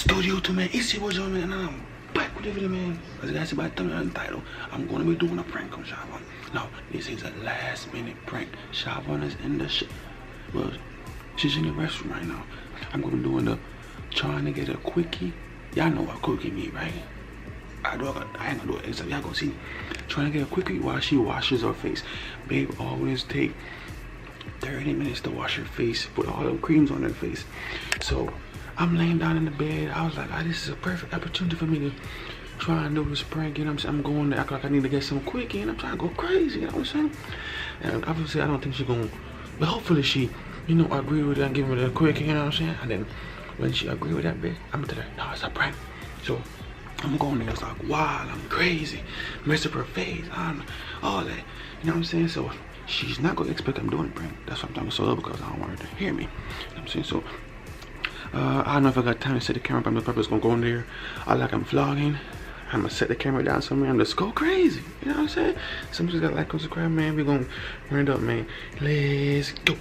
studio too, man. It's your boy, man. And I'm back with the video, man. As you guys see by the thumbnail and title, I'm gonna be doing a prank on Siobhan. No, this is a last minute prank. Siobhan is in the well, she's in the restroom right now. I'm gonna be doing the trying to get a quickie. Y'all know what quickie mean, right? I ain't gonna do it except y'all gonna see. Trying to get a quickie while she washes her face. Babe always take 30 minutes to wash her face, put all them creams on her face. So I'm laying down in the bed. I was like, this is a perfect opportunity for me to try and do this prank. You know what I'm saying? I'm going to act like I need to get some quickie and I'm trying to go crazy, you know what I'm saying? And obviously I don't think she's gonna, but hopefully she, you know, agree with that and give me the quickie, you know what I'm saying? And then when she agree with that bit, I'm gonna tell her, no, it's a prank. So I'm going there, it's like wild, I'm crazy, mess up her face, all that, you know what I'm saying? So she's not gonna expect I'm doing a prank. That's why I'm talking so low, because I don't want her to hear me. You know what I'm saying? So I don't know if I got time to set the camera up. I'm probably just gonna go in there. I'm vlogging. I'm gonna set the camera down somewhere and just go crazy. You know what I'm saying? Somebody's got like and subscribe, man. We gonna run it up, man. Let's go.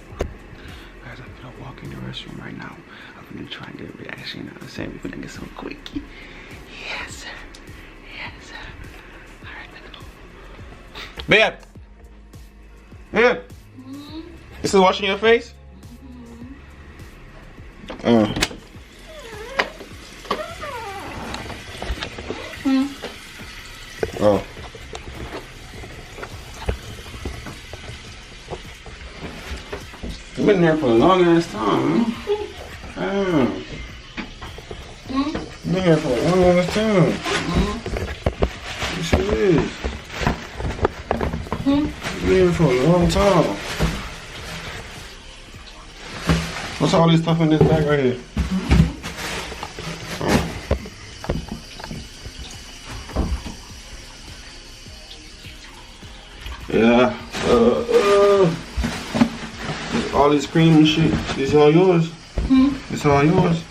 Guys, I'm gonna walk in the restroom right now. I'm gonna try and get a reaction. You know what I'm saying? We're gonna get some quickie. Yes, sir. Yes, sir. All right, let's go. Babe. Babe. You still washing your face? Oh. You've been there for a long ass time, huh? You've been here for a long ass time. Yes, it is. You've been here for a long time. What's all this stuff in this bag right here? Yeah. All this cream and shit. This all yours? This all yours?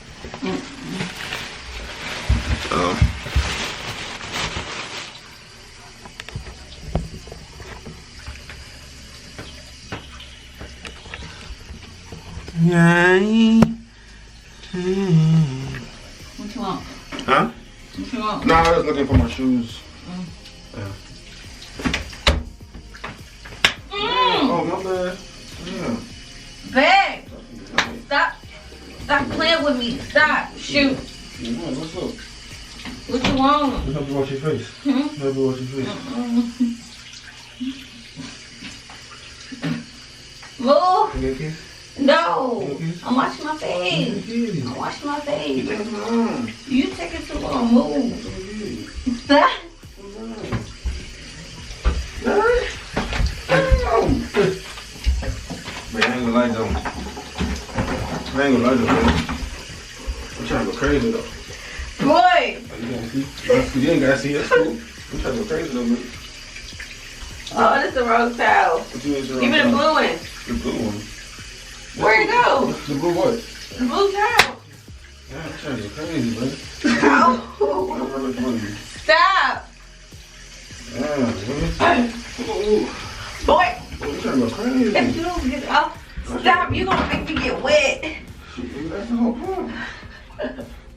Yay. What you want? Huh? What you want? No, I was looking for my shoes. Yeah. Oh, my bad. Yeah. Babe! Stop playing with me. Stop. Shoot. What's up? What you want? Help you wash your face. Help you wash your face. Move. You get a kiss? No. I'm washing my face. I'm washing my You face. take it too long. You taking too long. Move. Stop. Man, I ain't gonna lie though. Man. I'm trying to go crazy though. Boy. You ain't gotta see. That's cool. I'm trying to go crazy though, man. Oh, this is the wrong towel. What you mean it's the Give me the wrong blue one. towel? The blue one. Where'd it go? The blue what? The blue towel. Yeah, I'm trying to go crazy, man. Ow. Stop. Boy. I'm trying to go crazy. If you don't get off, stop. You're going to make me get wet. That's the whole point.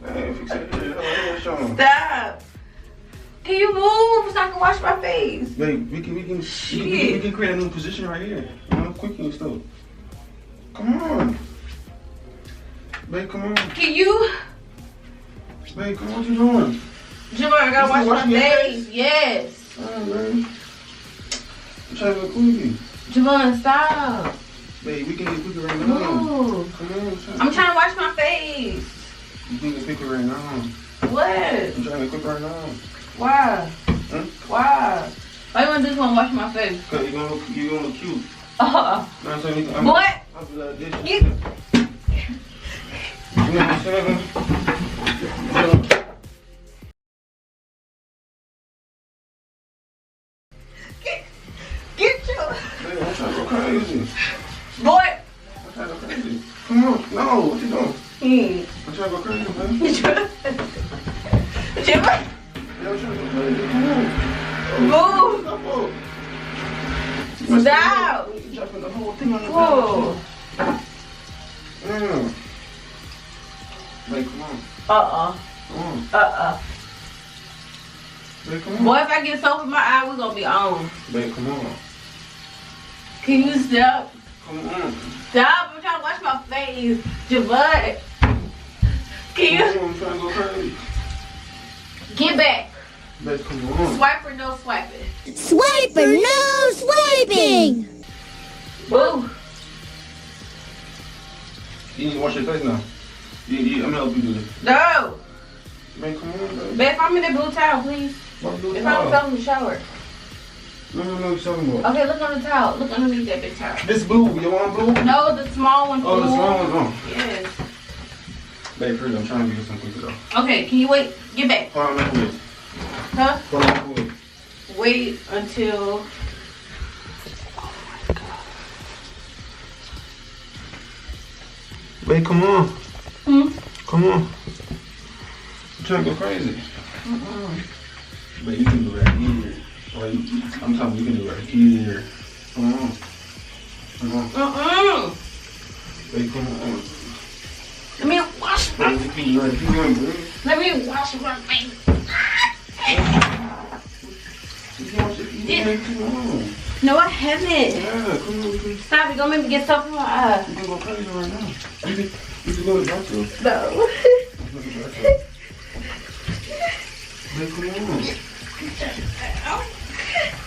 Man, fix it. Stop. Can you move so I can wash my face? Babe, we can create a new position right here. You know, quickie and stuff. Come on. Babe, come on. Can you? Babe, come on, what you doing? Javon, I gotta wash my face. Yes. Alright, man. I'm trying to go quickie. Javon, stop. Babe, we can get quickie right now. Move. Come on. I'm trying to wash my face. You can get quickie right now. What? I'm trying to get quickie right now. Why? Why? Why you want to just want to wash my face? Because you're gonna look cute. What? I'll be like this. Get. You know what I'm saying? Get your. Babe, I'm trying to go crazy. Boy. I'm trying to go crazy. Come on. No, what you doing? I'm trying to go crazy, man. Javon. Yeah, I'm trying to go crazy. Come on. Move. Stop. You dropping the whole thing on the Whoa. ground. Babe, come on. Uh-uh. Come on. Babe, come on. Boy, if I get soap in my eye, we're gonna be on. Babe, come on. Can you stop? Come on. Stop, I'm trying to wash my face. Javad. Can you? I'm trying to go crazy. Get back. Babe, come on. Swipe or no swiping? Swipe or no swiping! Woo. You need to wash your face now. I'm gonna help you do this. No. Babe, come on, babe. Babe, find me that blue towel, please. What blue If I'm towel? in the shower. No, you're talking about. Okay, look on the towel. Look underneath that big towel. This blue, you want blue? No, the small one. Oh, the fool. small one? Oh. Yes. Babe, hurry, I'm trying to get something quicker though. Okay, can you wait? Get back. Hold on, man, wait. Huh? Hold on, wait. Wait until... Babe, come on. Hmm? Come on. I'm trying to go crazy. Babe, you can do that here. Like, I'm telling you, you can do that here. Come on. Come on. Babe, come on. Let me wash my Babe, you can do that here, babe. Let me wash my face. You can wash it here. Come on. No, I haven't. Yeah, come on. You Stop it. Don't make me get soap in my eye. can go crazy right now. You can go to the bathroom. No. Go to the bathroom. Babe, come on.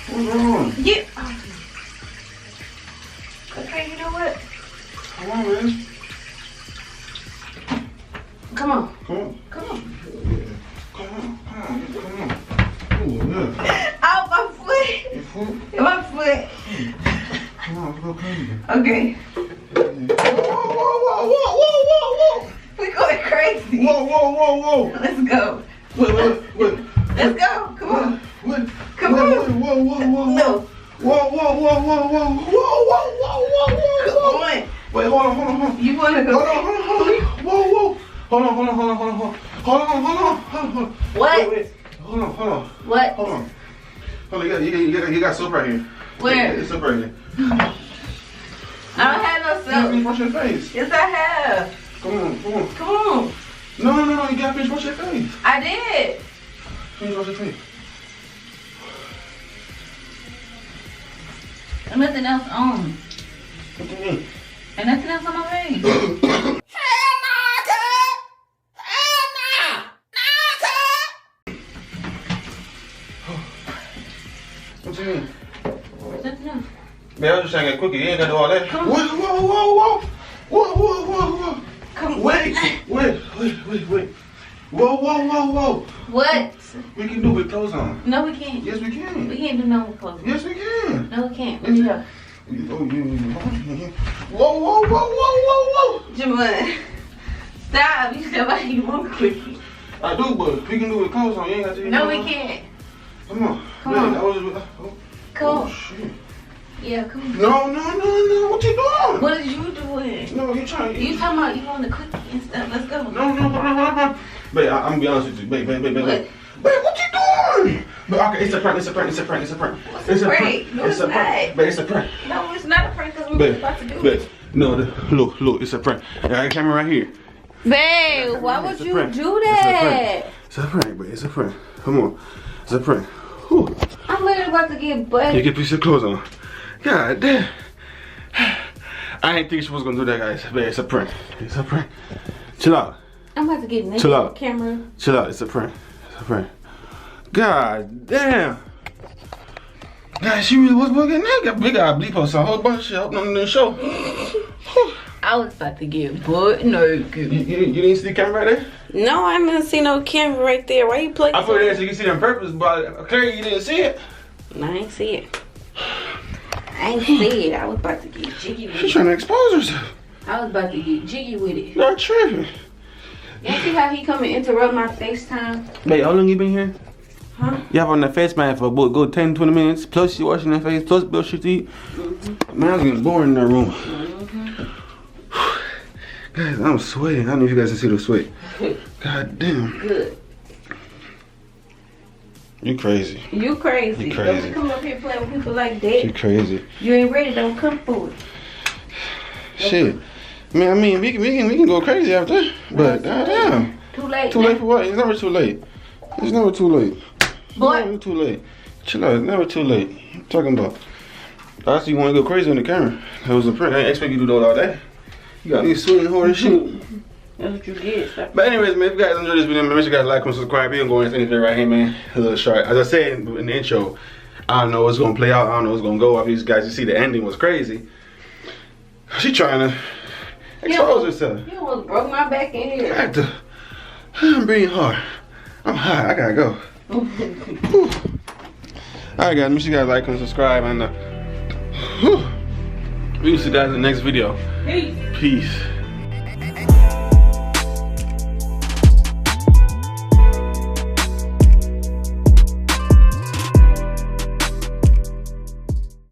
What's wrong? Get Okay, you know what? Come on, man. Come on. Come on. Come on. Come on. Come on. Ooh, yeah. Ow, my foot. Your foot? My foot. Come on, let's go crazy. Okay. Whoa. We're going crazy. Whoa. Let's go. Wait. Let's go. Come on. Wait. Come on. Whoa. No. Whoa. Come on. Wait, hold on. You want to go? Whoa. Hold on. What? Wait. Hold on. What? Hold on. You got soap right here. Where? There's soap right here. I don't have no You gotta finish soap. washing your face. Yes, I have. Come on. Come on. No. You gotta finish washing your face. I did. Finish washing your face. And nothing else on. What do you mean? And nothing else on my face. What you mean? Nothing else. Man, I was just saying get quicker. You ain't gotta do all that. Come Whoa. Come on. Wait. Whoa. What? We can do it with clothes on. No, we can't. Yes, we can. We can't do no more clothes. Yes, we can. No, we can't. Yeah. Whoa. Jamal, stop. You said why you want quickie. I do, but we can do it with clothes on. You ain't got to. No, we can't. Come on. Come on. That was, Come oh, on. shit. Yeah, come on. No. What you doing? What is you doing? No, you trying. You talking about you want the quickie and stuff. Let's go. No. Babe, I'm gonna be honest with you. Babe. What? Babe, what you doing? But okay, it's a prank. It's a prank. What's No, a it's prank? a prank. Babe, it's a prank. No, it's not a prank because we were Babe, about to do babe. it. No, look, it's a prank. I got a camera right here. Babe, why would It's a you prank. do that? It's a prank, babe. It's a prank. Come on. It's a prank. Whew. I'm literally about to get butt. You get a piece of clothes on. God damn. I ain't think she was gonna do that, guys. Babe, it's a prank. It's a prank. Chill out. I'm about to get naked. Chill out. Camera. Chill out. It's a prank. It's a prank. God damn. Guys, she really was getting naked. We gotta bleep us a whole bunch of shit up on the show. I was about to get butt naked. You didn't see the camera right there? No, I didn't see no camera right there. Why you play? I put it there so you can see it on purpose, but clearly you didn't see it. No, I ain't see it. I ain't see it. I was about to get jiggy with She's it. trying to expose herself. I was about to get jiggy with it. Not tripping. You see how he come and interrupt my FaceTime? Babe, how long you been here? Huh? You have on the face man for about good 10-20 minutes, plus you washing your face, plus brush your teeth. Man, I was getting bored in that room. Guys, I'm sweating. I don't know if you guys can see the sweat. God damn. Good. You crazy. You crazy. You crazy. Don't come up here playing with people like You that. crazy. You ain't ready, don't come for it. Shit. Man, I mean, we can go crazy after, but goddamn. Too late. Too late for what? It's never too late. It's never too late. Boy. It's never too late. Chill out. It's never too late. What you talking about? I see you want to go crazy on the camera. That was a prank. I ain't expect you to do that all day. You got me swinging hard and shit. That's what you get. Stop. But anyways, man, if you guys enjoyed this video, make sure you guys like, comment, subscribe. We gonna go into anything right here, man. A little short. As I said in the intro, I don't know what's gonna play out. I don't know what's gonna go off. These guys, you see the ending was crazy. She trying to expose herself. You almost broke my back in here. I'm breathing hard. I'm hot. I gotta go. Alright, guys. Make sure you guys like and subscribe. And we'll see you guys in the next video. Peace. Peace.